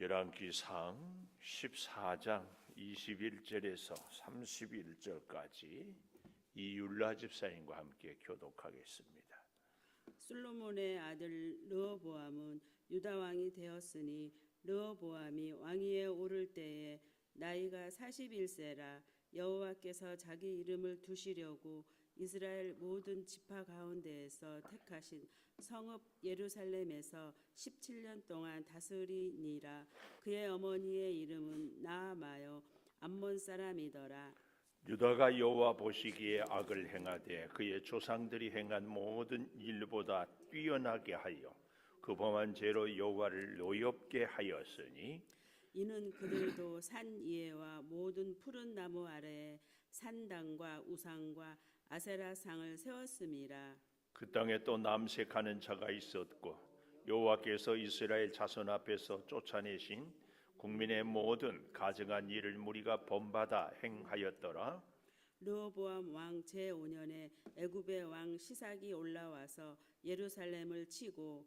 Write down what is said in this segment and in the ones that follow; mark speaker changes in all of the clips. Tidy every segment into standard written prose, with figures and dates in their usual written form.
Speaker 1: 열왕기상 14장 21절에서 31절까지 이율라 집사님과 함께 교독하겠습니다.
Speaker 2: 솔로몬의 아들 르호보암은 유다 왕이 되었으니 르호보암이 왕위에 오를 때에 나이가 41세라 여호와께서 자기 이름을 두시려고 이스라엘 모든 지파 가운데에서 택하신 성읍 예루살렘에서 17년 동안 다스리니라. 그의 어머니의 이름은 나아마요 암몬 사람이더라.
Speaker 1: 유다가 여호와 보시기에 악을 행하되 그의 조상들이 행한 모든 일보다 뛰어나게 하여 그 범한 죄로 여호와를 노엽게 하였으니
Speaker 2: 이는 그들도 산 위에와 모든 푸른 나무 아래에 산당과 우상과 아세라상을 세웠음이라.
Speaker 1: 그 땅에 또 남색하는 자가 있었고 여호와께서 이스라엘 자손 앞에서 쫓아내신 국민의 모든 가증한 일을 무리가 본받아 행하였더라.
Speaker 2: 르호보암 왕 제5년에 애굽의 왕 시삭이 올라와서 예루살렘을 치고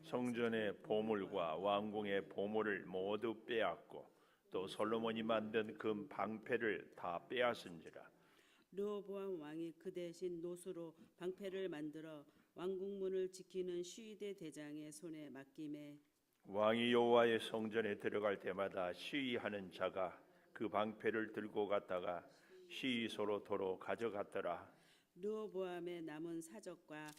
Speaker 1: 성전의 보물과 왕궁의 보물을 모두 빼앗고 또 솔로몬이 만든 금 방패를 다 빼앗은지라.
Speaker 2: 르호보암 왕이 그 대신 노수로 방패를 만들어 왕궁문을 지키는 시위대 대장의 손에 맡김에
Speaker 1: 왕이 여호와의 성전에 들어갈 때마다 시위하는 자가 그 방패를 들고 갔다가 시위소로 도로 가져갔더라.
Speaker 2: 르호보암의 남은 사적과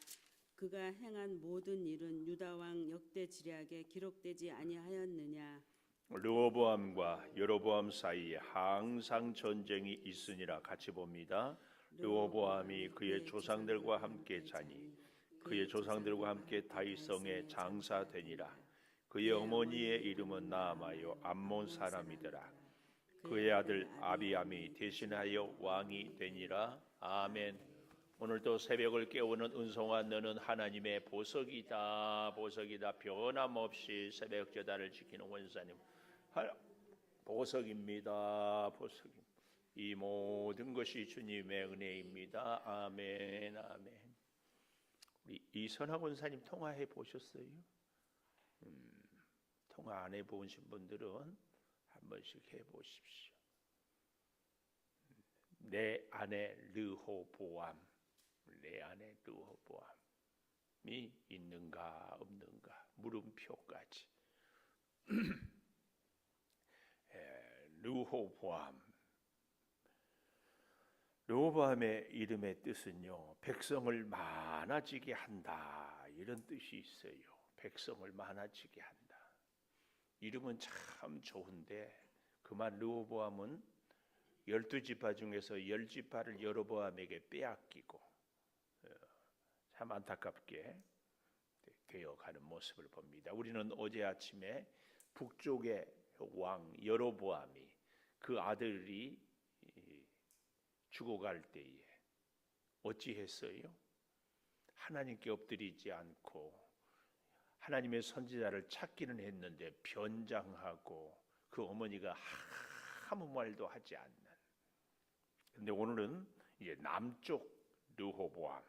Speaker 2: 그가 행한 모든 일은 유다 왕 역대 지략에 기록되지 아니하였느냐.
Speaker 1: 르호보암과 여로보암 사이에 항상 전쟁이 있으니라. 같이 봅니다. 르호보암이 그의 조상들과 함께 자니 그의 조상들과 함께 다윗성에 장사되니라. 그의 어머니의 이름은 나아마요 암몬 사람이더라. 그의 아들 아비암이 대신하여 왕이 되니라. 아멘. 오늘도 새벽을 깨우는 은송아, 너는 하나님의 보석이다. 보석이다. 변함없이 새벽 제단을 지키는 원사님 보석입니다. 보석입니다. 이 모든 것이 주님의 은혜입니다. 아멘. 아멘. 우리 이선학 원사님 통화해 보셨어요? 통화 안 해보신 분들은 한 번씩 해보십시오. 내 안에 르호보암, 내 안에 르호보암이 있는가 없는가 물음표까지. 르호보암의 이름의 뜻은요, 백성을 많아지게 한다, 이런 뜻이 있어요. 백성을 많아지게 한다. 이름은 참 좋은데 그만 르호보암은 12지파 중에서 10지파를 여로보암에게 빼앗기고 참 안타깝게 되어가는 모습을 봅니다. 우리는 어제 아침에 북쪽의 왕 여로보암이 그 아들이 죽어갈 때에 어찌했어요? 하나님께 엎드리지 않고 하나님의 선지자를 찾기는 했는데 변장하고 그 어머니가 아무 말도 하지 않는. 근데 오늘은 이제 남쪽 르호보암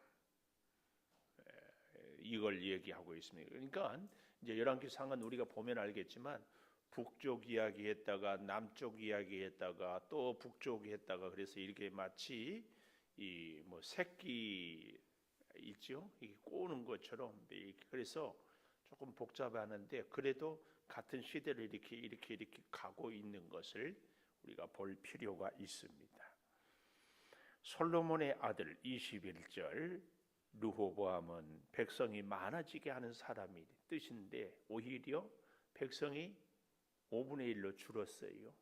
Speaker 1: 이걸 얘기하고 있습니다. 그러니까 이제 열왕기상은 우리가 보면 알겠지만 북쪽 이야기했다가 남쪽 이야기했다가 또 북쪽 했다가 그래서 이렇게 마치 이 뭐 새끼 있죠? 이게 꼬는 것처럼 그래서 조금 복잡하는데 그래도 같은 시대를 이렇게 가고 있는 것을 우리가 볼 필요가 있습니다. 솔로몬의 아들 21절 르호보암은 백성이 많아지게 하는 사람이 뜻인데 오히려 백성이 5분의 1로 줄었어요.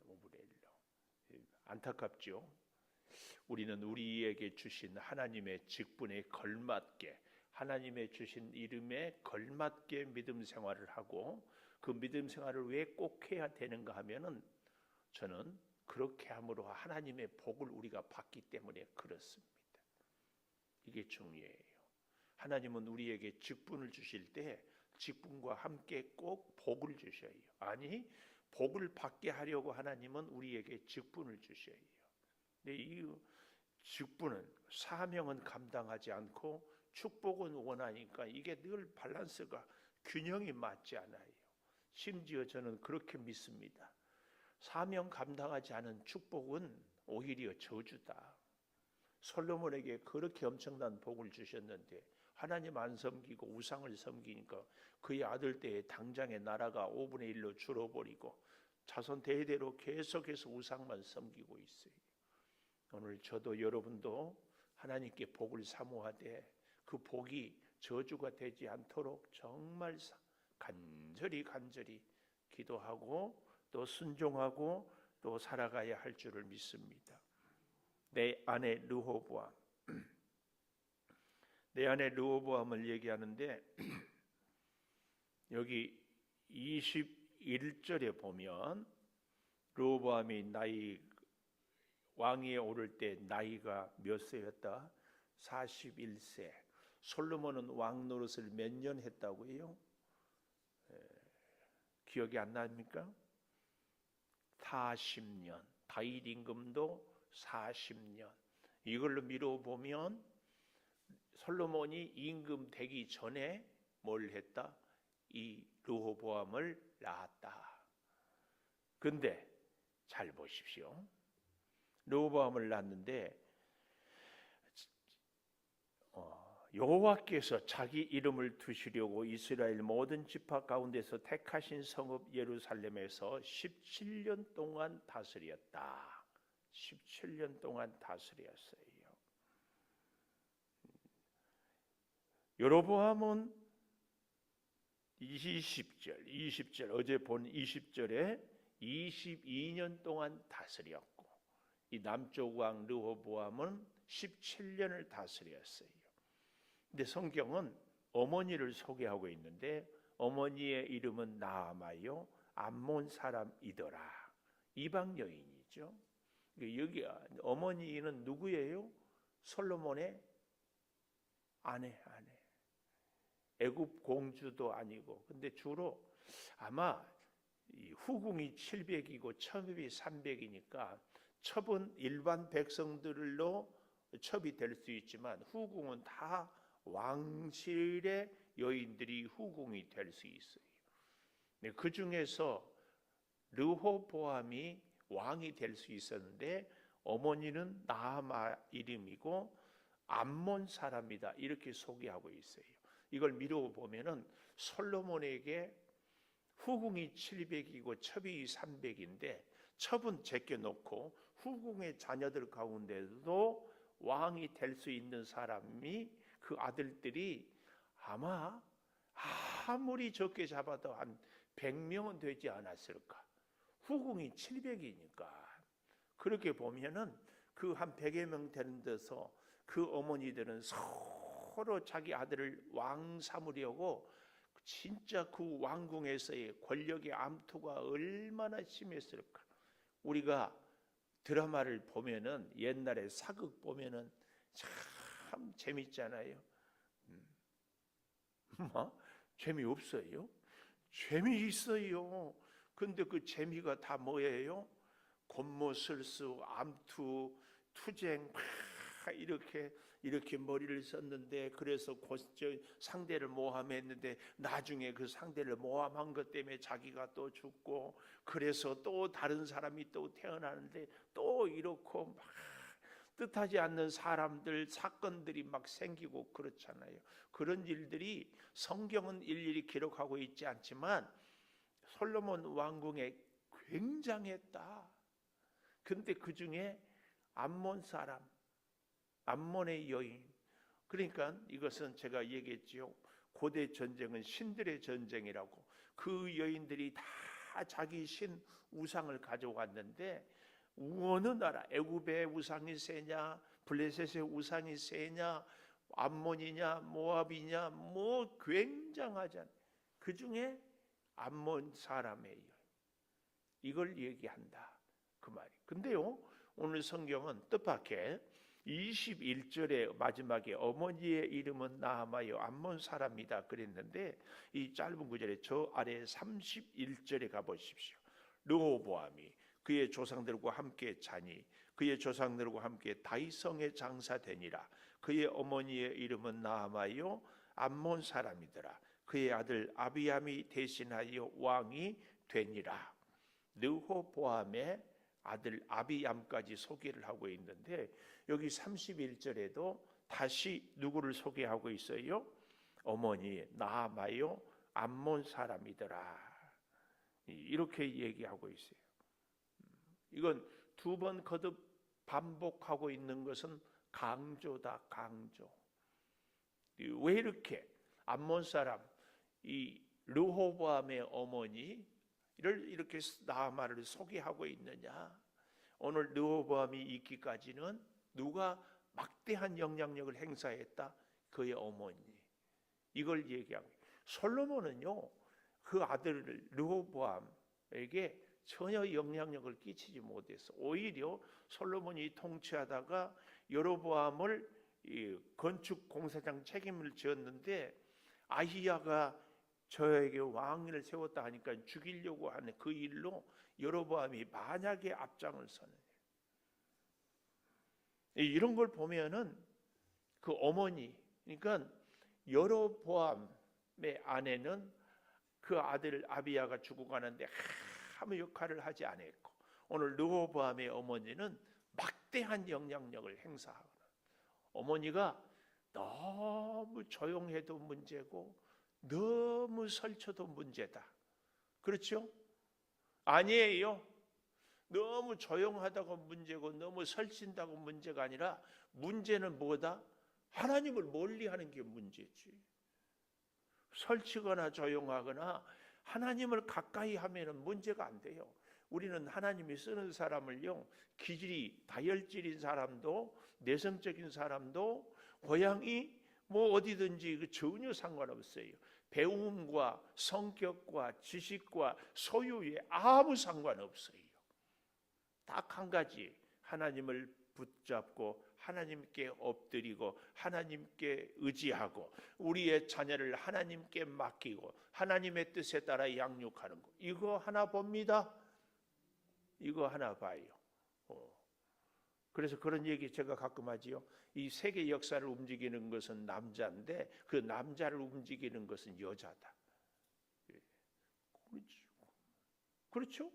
Speaker 1: 5분의 1로. 안타깝죠. 우리는 우리에게 주신 하나님의 직분에 걸맞게 하나님의 주신 이름에 걸맞게 믿음 생활을 하고 그 믿음 생활을 왜 꼭 해야 되는가 하면은 저는 그렇게 함으로 하나님의 복을 우리가 받기 때문에 그렇습니다. 이게 중요해요. 하나님은 우리에게 직분을 주실 때 직분과 함께 꼭 복을 주셔요. 아니, 복을 받게 하려고 하나님은 우리에게 직분을 주셔요. 근데 이 직분은 사명은 감당하지 않고 축복은 원하니까 이게 늘 밸런스가 균형이 맞지 않아요. 심지어 저는 그렇게 믿습니다. 사명 감당하지 않은 축복은 오히려 저주다. 솔로몬에게 그렇게 엄청난 복을 주셨는데 하나님 안 섬기고 우상을 섬기니까 그의 아들 때에 당장에 나라가 5분의 1로 줄어버리고 자손 대대로 계속해서 우상만 섬기고 있어요. 오늘 저도 여러분도 하나님께 복을 사모하되 그 복이 저주가 되지 않도록 정말 간절히 기도하고 또 순종하고 또 살아가야 할 줄을 믿습니다. 내 아내 르호보암, 내 아내 르호보암을 얘기하는데 여기 21절에 보면 르호보암이 왕위에 오를 때 나이가 몇 세였다? 41세. 솔로몬은 왕 노릇을 몇 년 했다고 해요? 기억이 안 납니까? 40년. 다윗 임금도 40년. 이걸로 미뤄보면 솔로몬이 임금 되기 전에 뭘 했다? 이 르호보암을 낳았다. 근데 잘 보십시오. 르호보암을 낳았는데 여호와께서 자기 이름을 두시려고 이스라엘 모든 지파 가운데서 택하신 성읍 예루살렘에서 17년 동안 다스렸다. 17년 동안 다스렸어요. 여로보암은 20절 어제 본 20절에 22년 동안 다스렸고 이 남쪽 왕 르호보암은 17년을 다스렸어요. 근데 성경은 어머니를 소개하고 있는데 어머니의 이름은 나아마요 암몬 사람이더라. 이방 여인이죠. 여기 어머니는 누구예요? 솔로몬의 아내. 애굽 공주도 아니고. 근데 주로 아마 후궁이 700이고 첩이 300이니까 첩은 일반 백성들로 첩이 될 수 있지만 후궁은 다 왕실의 여인들이 후궁이 될 수 있어요. 그 중에서 르호보암이 왕이 될 수 있었는데 어머니는 나아마 이름이고 암몬 사람이다 이렇게 소개하고 있어요. 이걸 미루어 보면은 솔로몬에게 후궁이 700이고 첩이 300인데 첩은 제껴놓고 후궁의 자녀들 가운데도 왕이 될 수 있는 사람이 그 아들들이 아마 아무리 적게 잡아도 한 100명은 되지 않았을까. 후궁이 700이니까 그렇게 보면은 그 한 100여 명 되는 데서 그 어머니들은 서로 자기 아들을 왕 삼으려고 진짜 그 왕궁에서의 권력의 암투가 얼마나 심했을까. 우리가 드라마를 보면은 옛날에 사극 보면은 참 재밌잖아요. 재미없어요? 재미있어요. 근데 그 재미가 다 뭐예요? 곤모술수, 암투, 투쟁 이렇게 머리를 썼는데 그래서 상대를 모함했는데 나중에 그 상대를 모함한 것 때문에 자기가 또 죽고 그래서 또 다른 사람이 또 태어나는데 또 이렇고 막 뜻하지 않는 사람들 사건들이 막 생기고 그렇잖아요. 그런 일들이 성경은 일일이 기록하고 있지 않지만 솔로몬 왕궁에 굉장했다. 근데 그 중에 암몬 사람, 암몬의 여인. 그러니까 이것은 제가 얘기했지요. 고대 전쟁은 신들의 전쟁이라고. 그 여인들이 다 자기 신 우상을 가져왔는데 어느 나라, 애굽의 우상이 세냐, 블레셋의 우상이 세냐, 암몬이냐, 모압이냐, 뭐 굉장하잖아요. 그 중에 암몬 사람의 여인. 이걸 얘기한다. 그 말이. 근데요, 오늘 성경은 뜻밖의 21절의 마지막에 어머니의 이름은 나아마요 암몬 사람이다 그랬는데 이 짧은 구절에 저 아래 31절에 가보십시오. 르호보암이 그의 조상들과 함께 자니 그의 조상들과 함께 다윗성에 장사되니라. 그의 어머니의 이름은 나아마요 암몬 사람이더라. 그의 아들 아비암이 대신하여 왕이 되니라. 르호보암의 아들 아비암까지 소개를 하고 있는데 여기 31절에도 다시 누구를 소개하고 있어요? 어머니 나아마요 암몬 사람이더라. 이렇게 얘기하고 있어요. 이건 두 번 거듭 반복하고 있는 것은 강조다, 강조. 왜 이렇게 암몬 사람 이 르호보암의 어머니를 이렇게 나아마를 소개하고 있느냐? 오늘 르호보암이 있기까지는 누가 막대한 영향력을 행사했다? 그의 어머니. 이걸 얘기하고 솔로몬은요 그 아들 르호보암에게 전혀 영향력을 끼치지 못했어. 오히려 솔로몬이 통치하다가 여로보암을 건축 공사장 책임을 졌는데 아히야가 저에게 왕을 세웠다 하니까 죽이려고 하는 그 일로 여로보암이 만약에 앞장을 서는 이런 걸 보면은 그 어머니 그러니까 여로보암의 아내는 그 아들 아비야가 죽어가는데 아무 역할을 하지 않았고 오늘 르호보암의 어머니는 막대한 영향력을 행사하거나 어머니가 너무 조용해도 문제고 너무 설쳐도 문제다. 그렇죠? 아니에요. 너무 조용하다고 문제고 너무 설친다고 문제가 아니라 문제는 뭐다? 하나님을 멀리하는 게 문제지. 설치거나 조용하거나 하나님을 가까이 하면은 문제가 안 돼요. 우리는 하나님이 쓰는 사람을요 기질이 다혈질인 사람도 내성적인 사람도 고향이 뭐 어디든지 전혀 상관없어요. 배움과 성격과 지식과 소유에 아무 상관없어요. 딱 한 가지 하나님을 붙잡고 하나님께 엎드리고 하나님께 의지하고 우리의 자녀를 하나님께 맡기고 하나님의 뜻에 따라 양육하는 거 이거 하나 봅니다. 이거 하나 봐요. 그래서 그런 얘기 제가 가끔 하지요. 이 세계 역사를 움직이는 것은 남자인데 그 남자를 움직이는 것은 여자다. 그렇죠?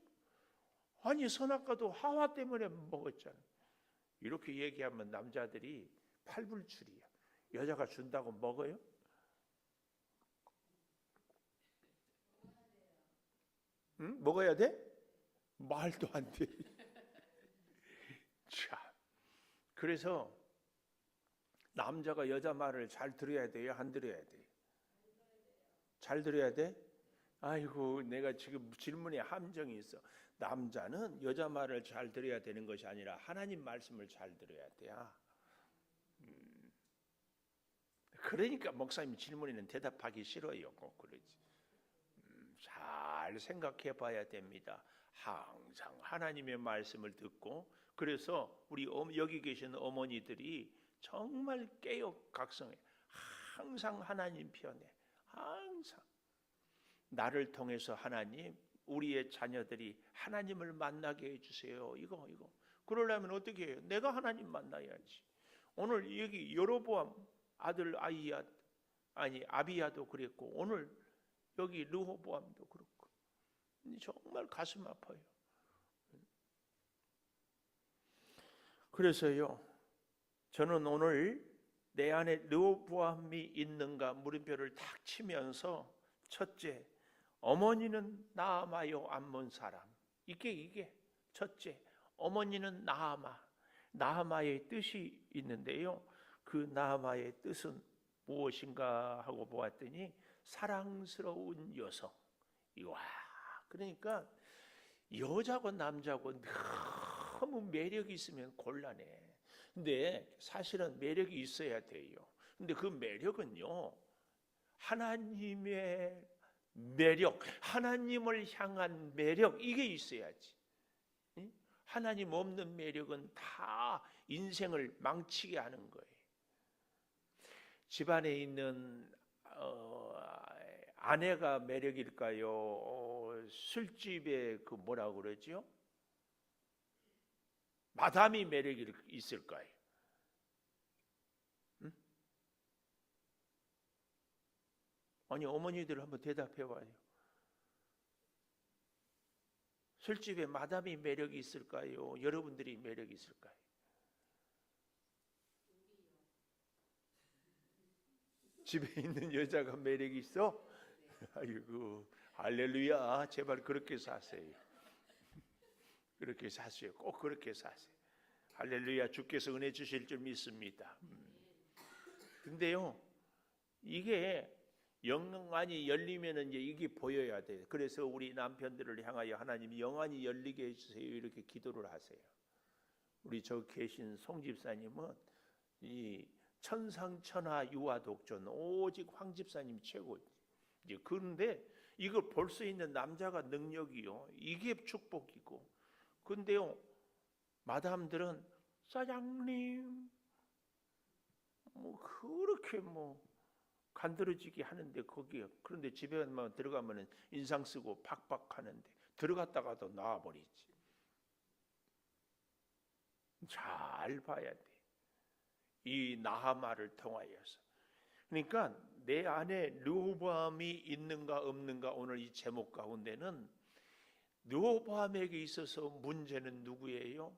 Speaker 1: 아니 선악과도 하와 때문에 먹었잖아. 이렇게 얘기하면 남자들이 팔불출이야. 여자가 준다고 먹어요? 응? 먹어야 돼? 말도 안 돼. 참. 그래서 남자가 여자 말을 잘 들어야 돼요? 안 들어야 돼요? 잘 들어야 돼? 아이고 내가 지금 질문에 함정이 있어. 남자는 여자 말을 잘 들어야 되는 것이 아니라 하나님 말씀을 잘 들어야 돼요. 그러니까 목사님 질문에는 대답하기 싫어요. 꼭 그러지. 잘 생각해 봐야 됩니다. 항상 하나님의 말씀을 듣고 그래서 우리 여기 계신 어머니들이 정말 깨역각성해. 항상 하나님 편에 항상 나를 통해서 하나님 우리의 자녀들이 하나님을 만나게 해주세요. 이거 그러려면 어떻게 해요? 내가 하나님 만나야지. 오늘 여기 여로보암 아들 아비야도 그랬고 오늘 여기 르호보암도 그렇고 정말 가슴 아파요. 그래서요 저는 오늘 내 안에 르호보암이 있는가 물음표를 탁 치면서 첫째 어머니는 나아마요 암몬 사람 이게 첫째 어머니는 나아마의 뜻이 있는데요 그 나아마의 뜻은 무엇인가 하고 보았더니 사랑스러운 여성. 와 그러니까 여자고 남자고 너무 매력이 있으면 곤란해. 근데 사실은 매력이 있어야 돼요. 근데 그 매력은요 하나님의 매력, 하나님을 향한 매력 이게 있어야지. 하나님 없는 매력은 다 인생을 망치게 하는 거예요. 집안에 있는 아내가 매력일까요? 술집에 그 뭐라고 그러죠? 마담이 매력이 있을까요? 아니 어머니들 한번 대답해 봐요. 술집에 마담이 매력이 있을까요? 여러분들이 매력이 있을까요? 집에 있는 여자가 매력이 있어? 아이고 할렐루야. 제발 그렇게 사세요. 그렇게 사세요. 꼭 그렇게 사세요. 할렐루야. 주께서 은혜 주실 줄 믿습니다. 근데요, 이게 영안이 열리면은 이제 이게 보여야 돼요. 그래서 우리 남편들을 향하여 하나님 영안이 열리게 해주세요. 이렇게 기도를 하세요. 우리 저 계신 송 집사님은 이 천상천하 유아독존 오직 황 집사님 최고. 이제 그런데 이걸 볼 수 있는 남자가 능력이요. 이게 축복이고. 근데요, 마담들은 사장님 뭐 그렇게 뭐 간드러지게 하는데 거기에 그런데 집에만 들어가면은 인상 쓰고 팍팍하는데 들어갔다가도 나와버리지. 잘 봐야 돼. 이 나하마를 통하여서. 그러니까 내 안에 르호보암이 있는가 없는가 오늘 이 제목 가운데는 르호보암에게 있어서 문제는 누구예요?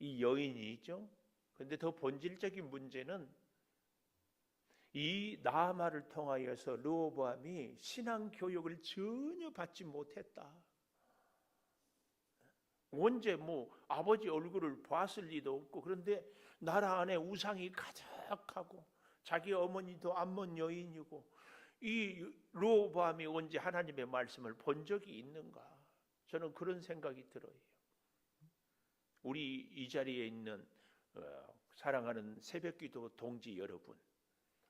Speaker 1: 이 여인이죠. 그런데 더 본질적인 문제는 이 나하마를 통하여서 르호보암이 신앙 교육을 전혀 받지 못했다. 언제 뭐 아버지 얼굴을 봤을 리도 없고 그런데 나라 안에 우상이 가득하고 자기 어머니도 암몬 여인이고 이 르호보암이 언제 하나님의 말씀을 본 적이 있는가? 저는 그런 생각이 들어요. 우리 이 자리에 있는 사랑하는 새벽기도 동지 여러분,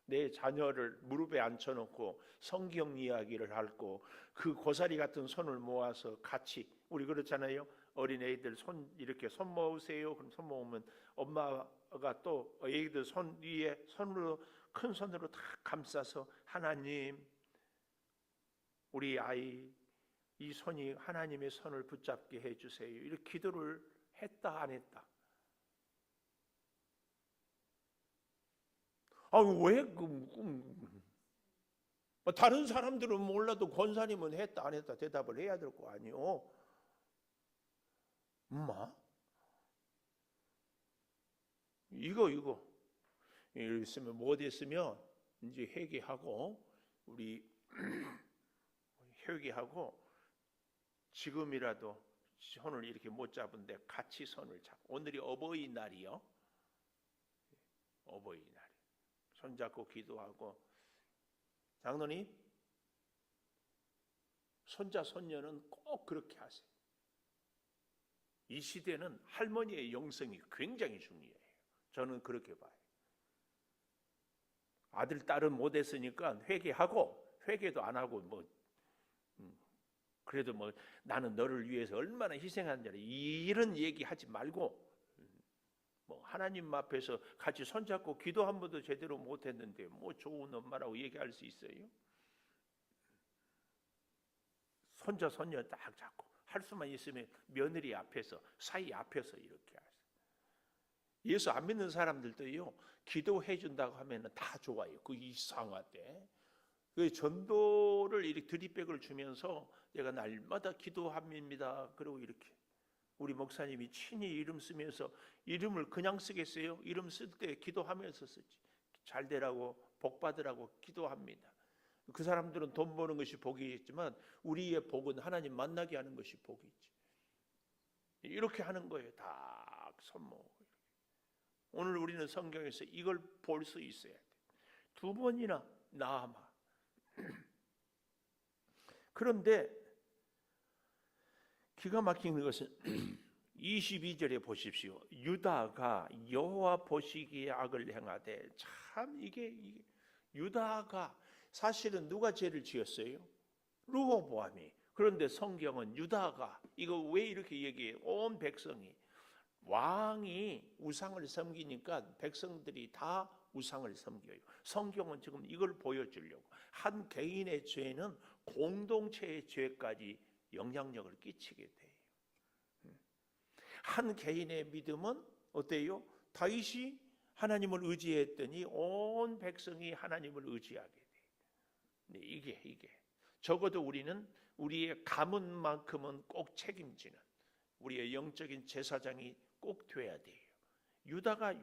Speaker 1: 내 자녀를 무릎에 앉혀놓고 성경 이야기를 하고 그 고사리 같은 손을 모아서 같이 우리 그렇잖아요. 어린애들 손 이렇게 손 모으세요. 그럼 손 모으면 엄마가 또 애기들 손 위에 손으로 큰 손으로 다 감싸서 하나님 우리 아이 이 손이 하나님의 손을 붙잡게 해주세요. 이렇게 기도를 했다 안 했다? 왜 다른 사람들은 몰라도 권사님은 했다 안 했다 대답을 해야 될 거 아니요. 엄마 이거 있으면 못 했으면 이제 회개하고 우리 회개하고 지금이라도 손을 이렇게 못 잡은데 같이 손을 잡고 오늘이 어버이날이요. 어버이날 손잡고 기도하고 장로님 손자 손녀는 꼭 그렇게 하세요. 이 시대는 할머니의 영성이 굉장히 중요해요. 저는 그렇게 봐요. 아들 딸은 못했으니까 회개하고 회개도 안 하고 뭐 그래도 뭐 나는 너를 위해서 얼마나 희생하는지 이런 얘기하지 말고 뭐 하나님 앞에서 같이 손잡고 기도 한 번도 제대로 못했는데 뭐 좋은 엄마라고 얘기할 수 있어요? 손자 손녀 딱 잡고 할 수만 있으면 며느리 앞에서 사이 앞에서 이렇게 하세요. 예수 안 믿는 사람들도요 기도해 준다고 하면 다 좋아요. 그 이상하대. 그 전도를 이렇게 드립백을 주면서 내가 날마다 기도합니다. 그리고 이렇게 우리 목사님이 친히 이름 쓰면서 이름을 그냥 쓰겠어요? 이름 쓸 때 기도하면서 쓰지. 잘 되라고 복 받으라고 기도합니다. 그 사람들은 돈 버는 것이 복이겠지만 우리의 복은 하나님 만나게 하는 것이 복이지. 이렇게 하는 거예요. 다 손모. 오늘 우리는 성경에서 이걸 볼 수 있어야 돼. 두 번이나 나아마. 그런데 기가 막히는 것은 22절에 보십시오. 유다가 여호와 보시기에 악을 행하되 참 이게 유다가 사실은 누가 죄를 지었어요? 르호보암이. 그런데 성경은 유다가 이거 왜 이렇게 얘기해요? 온 백성이 왕이 우상을 섬기니까 백성들이 다 우상을 섬겨요. 성경은 지금 이걸 보여주려고 한 개인의 죄는 공동체의 죄까지 영향력을 끼치게 돼요. 한 개인의 믿음은 어때요? 다윗이 하나님을 의지했더니 온 백성이 하나님을 의지하게 돼. 네, 이게 적어도 우리는 우리의 가문만큼은 꼭 책임지는 우리의 영적인 제사장이 꼭 돼야 돼요. 유다가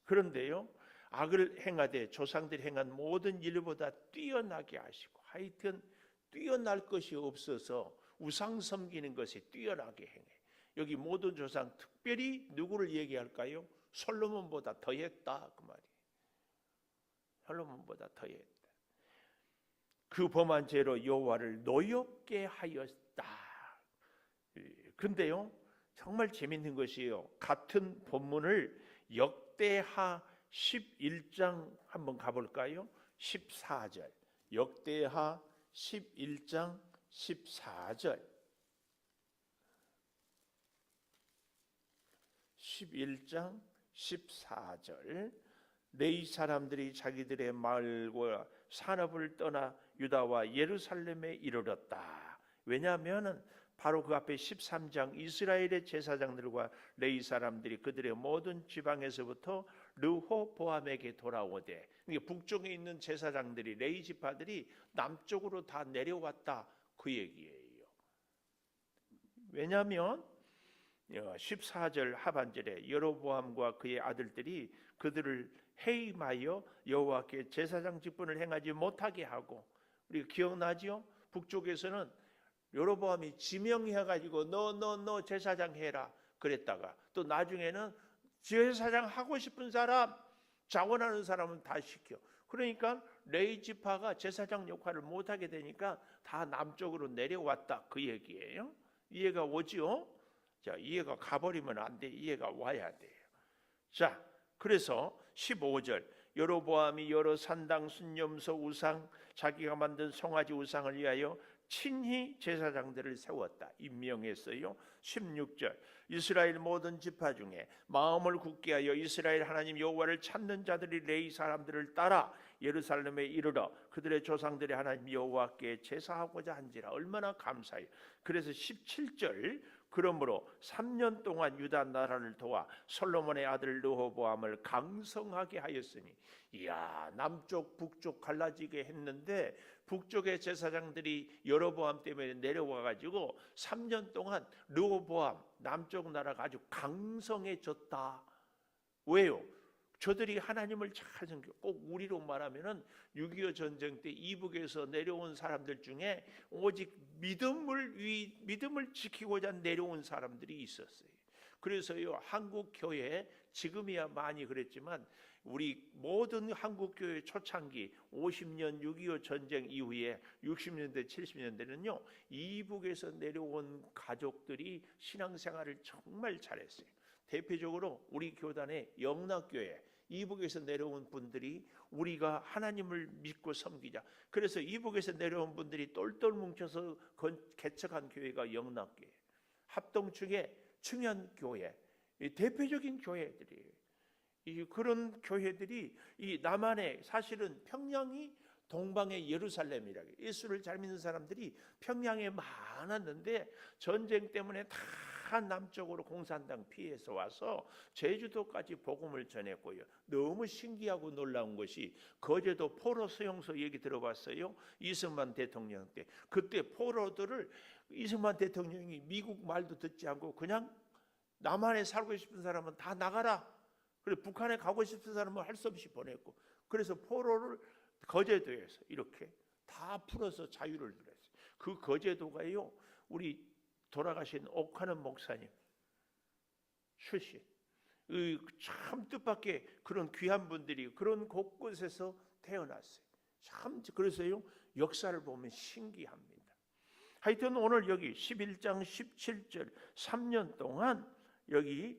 Speaker 1: 그런데요, 악을 행하되 조상들이 행한 모든 일보다 뛰어나게 하시고, 하여튼 뛰어날 것이 없어서 우상 섬기는 것이 뛰어나게 행해. 여기 모든 조상 특별히 누구를 얘기할까요? 솔로몬보다 더했다 그 말이에요. 솔로몬보다 더했다. 그 범한 죄로 여호와를 노엽게 하였다. 근데요, 정말 재밌는 것이에요. 같은 본문을 역대하 11장 한번 가볼까요? 14절. 역대하 11장 14절. 11장 14절. 레위 사람들이 자기들의 마을과 산업을 떠나 유다와 예루살렘에 이르렀다. 왜냐하면 바로 그 앞에 13장 이스라엘의 제사장들과 레위 사람들이 그들의 모든 지방에서부터 르호보암에게 돌아오되, 북쪽에 있는 제사장들이 레위 지파들이 남쪽으로 다 내려왔다 그 얘기예요. 왜냐하면 14절 하반절에 여로보암과 그의 아들들이 그들을 해임하여 여호와께 제사장 직분을 행하지 못하게 하고, 우리 기억나죠? 북쪽에서는 여로보암이 지명해가지고 너 제사장 해라 그랬다가, 또 나중에는 제사장 하고 싶은 사람, 자원하는 사람은 다 시켜. 그러니까 레위 지파가 제사장 역할을 못하게 되니까 다 남쪽으로 내려왔다 그 얘기예요. 이해가 오지요? 자, 이해가 가버리면 안 돼. 이해가 와야 돼요. 자, 그래서 15절 여로보암이 여러 산당 순념소 우상, 자기가 만든 송아지 우상을 위하여 친히 제사장들을 세웠다. 임명했어요. 16절 이스라엘 모든 지파 중에 마음을 굳게 하여 이스라엘 하나님 여호와를 찾는 자들이 레위 사람들을 따라 예루살렘에 이르러 그들의 조상들의 하나님 여호와께 제사하고자 한지라. 얼마나 감사해요. 그래서 17절 그러므로 3년 동안 유다 나라를 도와 솔로몬의 아들 르호보암을 강성하게 하였으니, 이야, 남쪽 북쪽 갈라지게 했는데 북쪽의 제사장들이 여로보암 때문에 내려와 가지고 3년 동안 르호보암 남쪽 나라가 아주 강성해졌다. 왜요? 저들이 하나님을 잘 섬겨. 꼭 우리로 말하면은 6.25 전쟁 때 이북에서 내려온 사람들 중에 오직 믿음을 지키고자 내려온 사람들이 있었어요. 그래서요, 한국 교회 지금이야 많이 그랬지만 우리 모든 한국 교회 초창기 50년 6.25 전쟁 이후에 60년대 70년대는요, 이북에서 내려온 가족들이 신앙생활을 정말 잘했어요. 대표적으로 우리 교단의 영락교회, 이북에서 내려온 분들이 우리가 하나님을 믿고 섬기자. 그래서 이북에서 내려온 분들이 똘똘 뭉쳐서 개척한 교회가 영락교회, 합동충의 충현교회, 대표적인 교회들이에요. 그런 교회들이 이 남한에, 사실은 평양이 동방의 예루살렘이라, 예수를 잘 믿는 사람들이 평양에 많았는데 전쟁 때문에 다 남쪽으로 공산당 피해서 와서 제주도까지 복음을 전했고요. 너무 신기하고 놀라운 것이, 거제도 포로 수용소 얘기 들어봤어요? 이승만 대통령 때. 그때 포로들을 이승만 대통령이 미국 말도 듣지 않고 그냥 남한에 살고 싶은 사람은 다 나가라, 그리고 북한에 가고 싶은 사람은 할 수 없이 보냈고, 그래서 포로를 거제도에서 이렇게 다 풀어서 자유를 누렸어요. 그 거제도가요, 우리 돌아가신 옥하는 목사님 출신, 참 뜻밖의 그런 귀한 분들이 그런 곳곳에서 태어났어요. 참, 그래서요, 역사를 보면 신기합니다. 하여튼 오늘 여기 11장 17절 3년 동안, 여기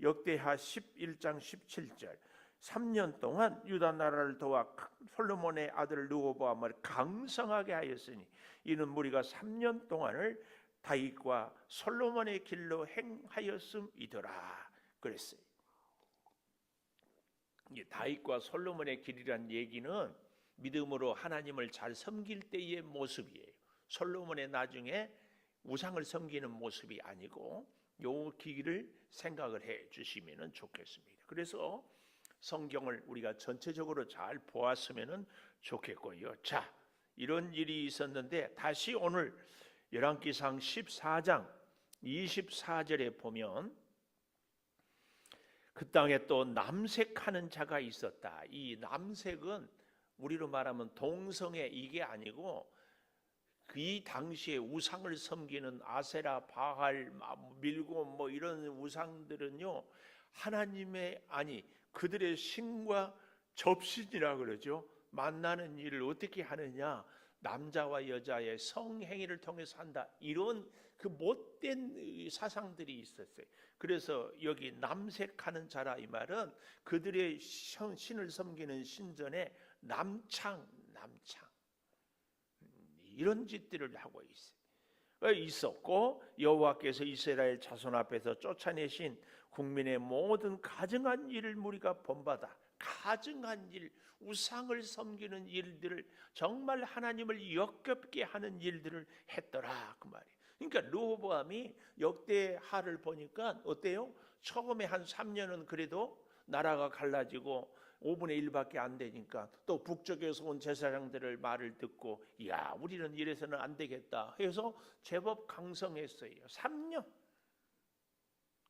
Speaker 1: 역대하 11장 17절 3년 동안 유다 나라를 도와 솔로몬의 아들 르호보암을 강성하게 하였으니, 이는 무리가 3년 동안을 다윗과 솔로몬의 길로 행하였음이더라 그랬어요. 다윗과 솔로몬의 길이란 얘기는 믿음으로 하나님을 잘 섬길 때의 모습이에요. 솔로몬의 나중에 우상을 섬기는 모습이 아니고 요 길을 생각을 해 주시면 좋겠습니다. 그래서 성경을 우리가 전체적으로 잘 보았으면 좋겠고요. 자, 이런 일이 있었는데 다시 오늘 열왕기상 14장 24절에 보면 그 땅에 또 남색하는 자가 있었다. 이 남색은 우리로 말하면 동성애 이게 아니고 이 당시에 우상을 섬기는 아세라, 바알, 밀고 이런 우상들은요 하나님의 아니 그들의 신과 접신이라 그러죠. 만나는 일을 어떻게 하느냐, 남자와 여자의 성행위를 통해서 한다. 이런 그 못된 사상들이 있었어요. 그래서 여기 남색하는 자라 이 말은 그들의 신을 섬기는 신전에 남창 이런 짓들을 하고 있었고 여호와께서 이스라엘 자손 앞에서 쫓아내신 국민의 모든 가증한 일을 우리가 본받아 가증한 일, 우상을 섬기는 일들을 정말 하나님을 역겹게 하는 일들을 했더라 그 말이에요. 그러니까 르호보암이 역대하를 보니까 어때요? 처음에 한 3년은 그래도 나라가 갈라지고 5분의 1밖에 안 되니까 또 북쪽에서 온 제사장들을 말을 듣고 야 우리는 이래서는 안 되겠다 해서 제법 강성했어요. 3년.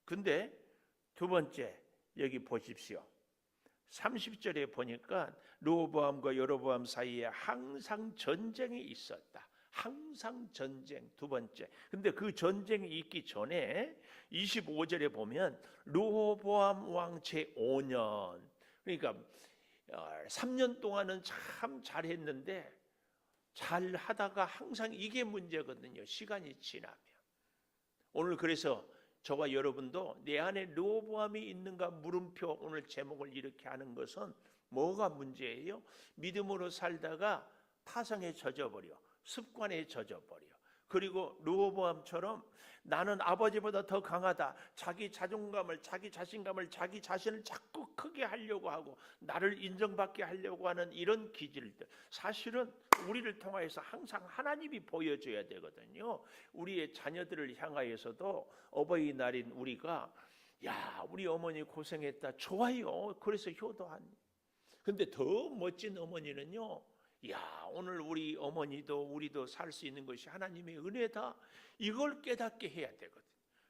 Speaker 1: 근데 두 번째 여기 보십시오. 30절에 보니까 르호보암과 여로보암 사이에 항상 전쟁이 있었다. 항상 전쟁. 두 번째. 근데 그 전쟁이 있기 전에 25절에 보면 르호보암 왕 제5년, 그러니까 3년 동안은 참 잘했는데 잘 하다가 항상 이게 문제거든요. 시간이 지나면. 오늘 그래서 저와 여러분도 내 안에 르호보암이 있는가 물음표 오늘 제목을 이렇게 하는 것은 뭐가 문제예요? 믿음으로 살다가 타성에 젖어버려. 습관에 젖어버려. 그리고 르호보암처럼 나는 아버지보다 더 강하다. 자기 자존감을, 자기 자신감을, 자기 자신을 자꾸 크게 하려고 하고 나를 인정받게 하려고 하는 이런 기질들. 사실은 우리를 통하여서 항상 하나님이 보여줘야 되거든요. 우리의 자녀들을 향하여서도 어버이날인 우리가 야 우리 어머니 고생했다. 좋아요. 그래서 효도한. 근데 더 멋진 어머니는요. 야 오늘 우리 어머니도 우리도 살 수 있는 것이 하나님의 은혜다. 이걸 깨닫게 해야 되거든요.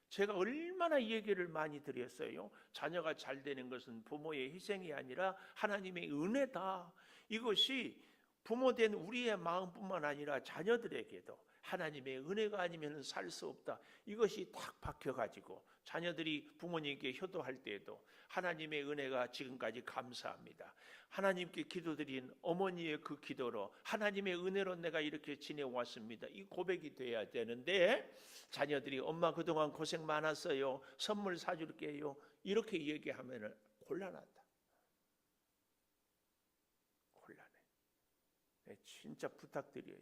Speaker 1: 제가 얼마나 얘기를 많이 드렸어요. 자녀가 잘 되는 것은 부모의 희생이 아니라 하나님의 은혜다. 이것이 부모된 우리의 마음뿐만 아니라 자녀들에게도 하나님의 은혜가 아니면 살 수 없다. 이것이 탁 박혀가지고 자녀들이 부모님께 효도할 때에도 하나님의 은혜가 지금까지 감사합니다. 하나님께 기도드린 어머니의 그 기도로 하나님의 은혜로 내가 이렇게 지내왔습니다. 이 고백이 돼야 되는데 자녀들이 엄마 그동안 고생 많았어요. 선물 사줄게요. 이렇게 얘기하면 곤란하다. 곤란해. 진짜 부탁드려요.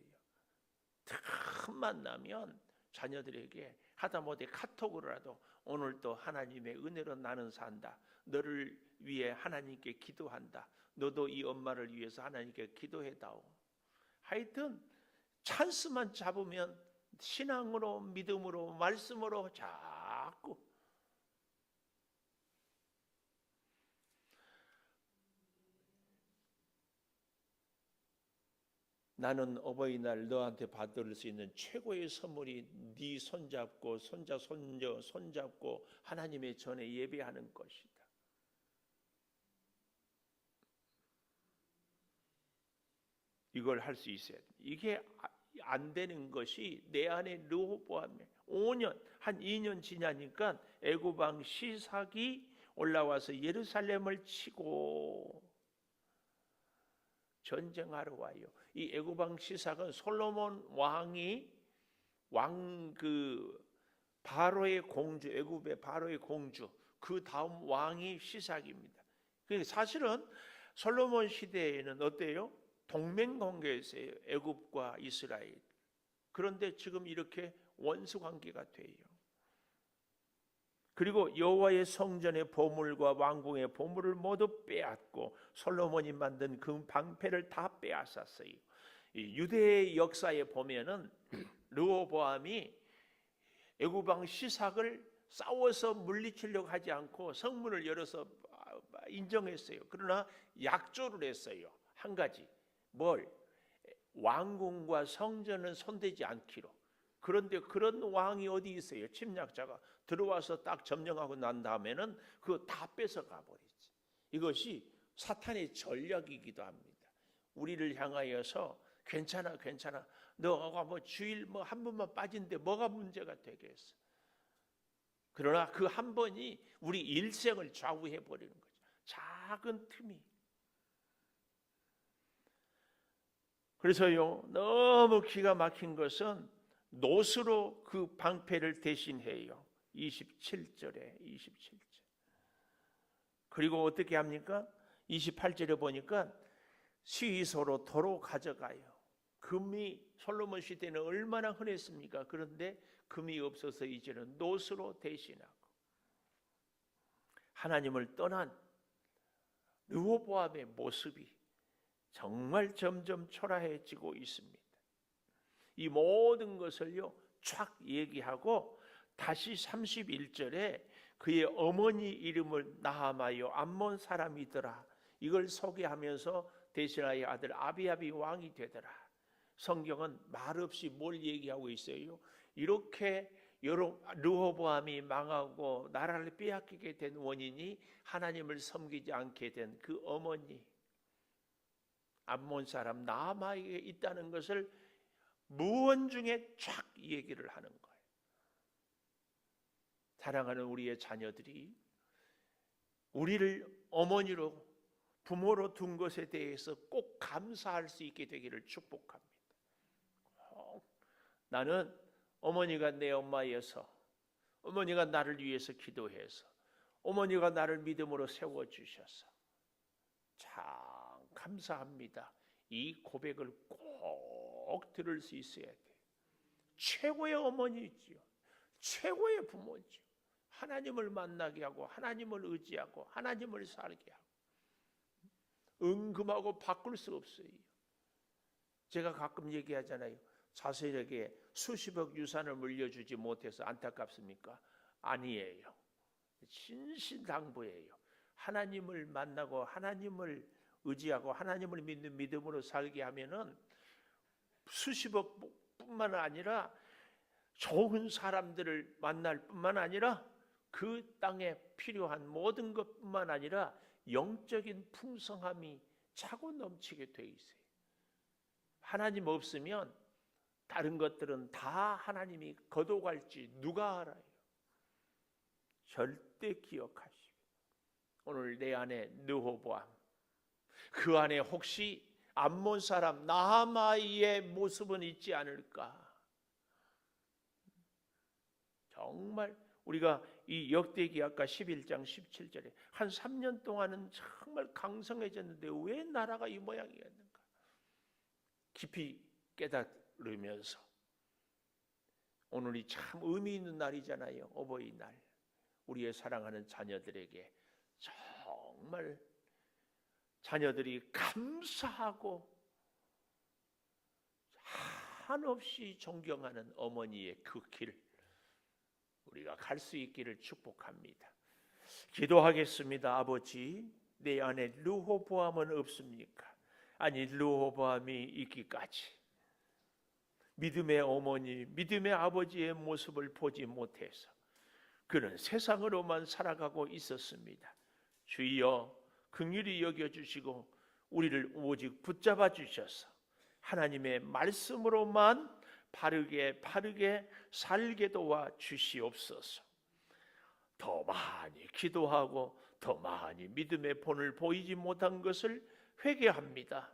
Speaker 1: 틈만 나면 자녀들에게 하다못해 카톡으로라도 오늘 또 하나님의 은혜로 나는 산다. 너를 위해 하나님께 기도한다. 너도 이 엄마를 위해서 하나님께 기도해다오. 하여튼 찬스만 잡으면 신앙으로 믿음으로 말씀으로 자꾸 나는 어버이날 너한테 받을 수 있는 최고의 선물이 네 손잡고 손자 손녀 손잡고 하나님의 전에 예배하는 것이다. 이걸 할 수 있어야 돼. 이게 안 되는 것이 내 안에 르호보암에 5년 한 2년 지나니까 애굽 왕 시삭이 올라와서 예루살렘을 치고 전쟁하러 와요. 이 애굽 왕 시삭은 솔로몬 왕이 바로의 공주, 애굽의 바로의 공주 그 다음 왕이 시삭입니다. 그러니까 사실은 솔로몬 시대에는 어때요? 동맹 관계였어요. 애굽과 이스라엘. 그런데 지금 이렇게 원수 관계가 돼요. 그리고 여호와의 성전의 보물과 왕궁의 보물을 모두 빼앗고 솔로몬이 만든 그 방패를 다 빼앗았어요. 이 유대의 역사에 보면은 르호보암이 애굽 왕 시삭을 싸워서 물리치려고 하지 않고 성문을 열어서 인정했어요. 그러나 약조를 했어요. 한 가지. 뭘? 왕궁과 성전은 손대지 않기로. 그런데 그런 왕이 어디 있어요? 침략자가 들어와서 딱 점령하고 난 다음에는 그거 다 뺏어가 버리지. 이것이 사탄의 전략이기도 합니다. 우리를 향하여서 괜찮아, 너가 뭐 주일 뭐 한 번만 빠진데 뭐가 문제가 되겠어. 그러나 그 한 번이 우리 일생을 좌우해 버리는 거죠. 작은 틈이. 그래서요, 너무 기가 막힌 것은 노수로 그 방패를 대신해요. 27절에 27절. 그리고 어떻게 합니까? 28절에 보니까 시소로 도로 가져가요. 금이 솔로몬 시대는 얼마나 흔했습니까? 그런데 금이 없어서 이제는 노수로 대신하고 하나님을 떠난 르호보암의 모습이 정말 점점 초라해지고 있습니다. 이 모든 것을요 촥 얘기하고 다시 31절에 그의 어머니 이름을 나하마요 암몬 사람이더라 이걸 소개하면서 데시라의 아들 아비압이 왕이 되더라. 성경은 말없이 뭘 얘기하고 있어요? 이렇게 르호보암이 망하고 나라를 빼앗기게 된 원인이 하나님을 섬기지 않게 된 그 어머니 암몬 사람 나하마에게 있다는 것을 무언 중에 쫙 얘기를 하는 거예요. 사랑하는 우리의 자녀들이 우리를 어머니로 부모로 둔 것에 대해서 꼭 감사할 수 있게 되기를 축복합니다. 나는 어머니가 내 엄마여서 어머니가 나를 위해서 기도해서 어머니가 나를 믿음으로 세워주셔서 참 감사합니다. 이 고백을 꼭 들을 수 있어야 돼요. 최고의 어머니지요. 최고의 부모지요. 하나님을 만나게 하고 하나님을 의지하고 하나님을 살게 하고 은금하고 바꿀 수 없어요. 제가 가끔 얘기하잖아요. 자손에게 수십억 유산을 물려주지 못해서 안타깝습니까? 아니에요. 신신당부예요. 하나님을 만나고 하나님을 의지하고 하나님을 믿는 믿음으로 살게 하면은 수십억 뿐만 아니라 좋은 사람들을 만날 뿐만 아니라 그 땅에 필요한 모든 것뿐만 아니라 영적인 풍성함이 차고 넘치게 돼 있어요. 하나님 없으면 다른 것들은 다 하나님이 거둬갈지 누가 알아요? 절대 기억하시고 오늘 내 안에 르호보암 그 안에 혹시 암몬 사람 나하마의 모습은 있지 않을까? 정말 우리가 이 역대기 아까 11장 17절에 한 3년 동안은 정말 강성해졌는데 왜 나라가 이 모양이었는가? 깊이 깨달으면서 오늘이 참 의미 있는 날이잖아요. 어버이날. 우리의 사랑하는 자녀들에게 정말 자녀들이 감사하고 한없이 존경하는 어머니의 그 길 우리가 갈 수 있기를 축복합니다. 기도하겠습니다. 아버지, 내 안에 르호보암은 없습니까? 아니 르호보암이 있기까지 믿음의 어머니, 믿음의 아버지의 모습을 보지 못해서 그는 세상으로만 살아가고 있었습니다. 주여 긍휼히 여겨주시고 우리를 오직 붙잡아 주셔서 하나님의 말씀으로만 바르게 살게 도와 주시옵소서. 더 많이 기도하고 더 많이 믿음의 본을 보이지 못한 것을 회개합니다.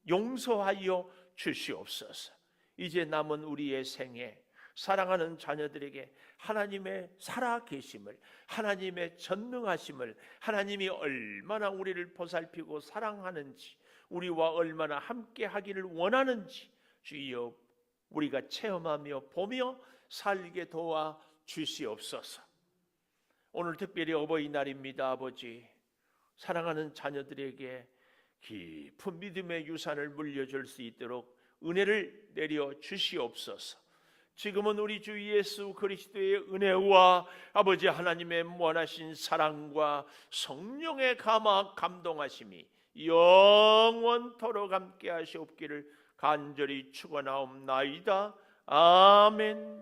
Speaker 1: 용서하여 주시옵소서. 이제 남은 우리의 생에 사랑하는 자녀들에게 하나님의 살아계심을, 하나님의 전능하심을, 하나님이 얼마나 우리를 보살피고 사랑하는지, 우리와 얼마나 함께 하기를 원하는지 주여 우리가 체험하며 보며 살게 도와 주시옵소서. 오늘 특별히 어버이날입니다. 아버지, 사랑하는 자녀들에게 깊은 믿음의 유산을 물려줄 수 있도록 은혜를 내려 주시옵소서. 지금은 우리 주 예수 그리스도의 은혜와 아버지 하나님의 무한하신 사랑과 성령의 감동하심이 영원토록 함께 하시옵기를 간절히 축원하옵나이다. 아멘.